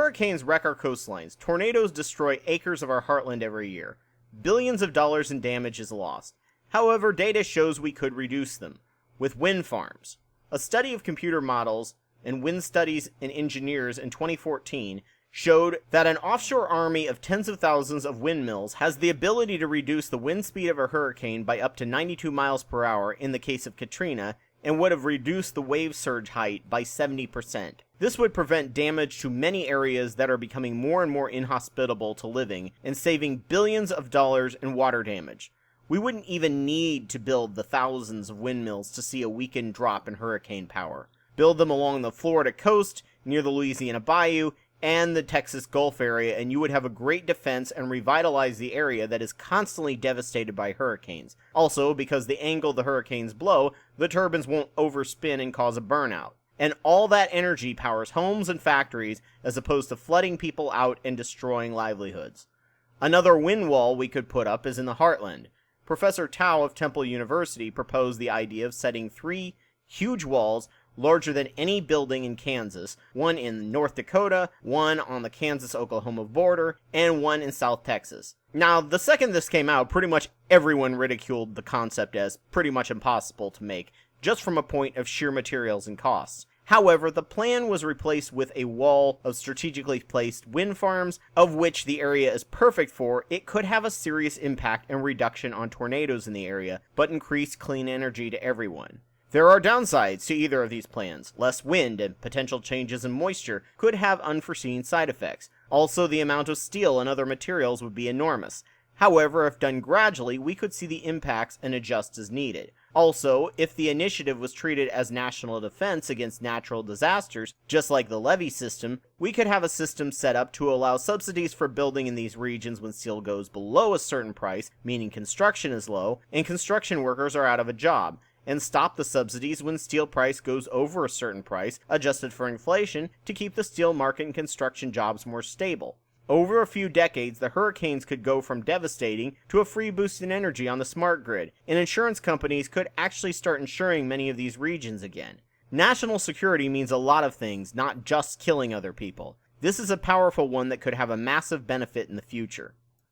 hurricanes wreck our coastlines, tornadoes destroy acres of our heartland every year. Billions of dollars in damage is lost. However, data shows we could reduce them with wind farms. A study of computer models and wind studies and engineers in 2014 showed that an offshore army of tens of thousands of windmills has the ability to reduce the wind speed of a hurricane by up to 92 miles per hour in the case of Katrina, and would have reduced the wave surge height by 70%. This would prevent damage to many areas that are becoming more and more inhospitable to living, and saving billions of dollars in water damage. We wouldn't even need to build the thousands of windmills to see a weakened drop in hurricane power. Build them along the Florida coast, near the Louisiana Bayou, and the Texas Gulf area, and you would have a great defense and revitalize the area that is constantly devastated by hurricanes. Also, because the angle the hurricanes blow, the turbines won't overspin and cause a burnout. And all that energy powers homes and factories, as opposed to flooding people out and destroying livelihoods. Another wind wall we could put up is in the heartland. Professor Tao of Temple University proposed the idea of setting 3 huge walls larger than any building in Kansas, one in North Dakota, one on the Kansas-Oklahoma border, and one in South Texas. Now, the second this came out, pretty much everyone ridiculed the concept as pretty much impossible to make, just from a point of sheer materials and costs. However, the plan was replaced with a wall of strategically placed wind farms, of which the area is perfect for. It could have a serious impact and reduction on tornadoes in the area, but increase clean energy to everyone. There are downsides to either of these plans. Less wind and potential changes in moisture could have unforeseen side effects. Also, the amount of steel and other materials would be enormous. However, if done gradually, we could see the impacts and adjust as needed. Also, if the initiative was treated as national defense against natural disasters, just like the levee system, we could have a system set up to allow subsidies for building in these regions when steel goes below a certain price, meaning construction is low, and construction workers are out of a job, and stop the subsidies when steel price goes over a certain price, adjusted for inflation, to keep the steel market and construction jobs more stable. Over a few decades, the hurricanes could go from devastating to a free boost in energy on the smart grid, and insurance companies could actually start insuring many of these regions again. National security means a lot of things, not just killing other people. This is a powerful one that could have a massive benefit in the future.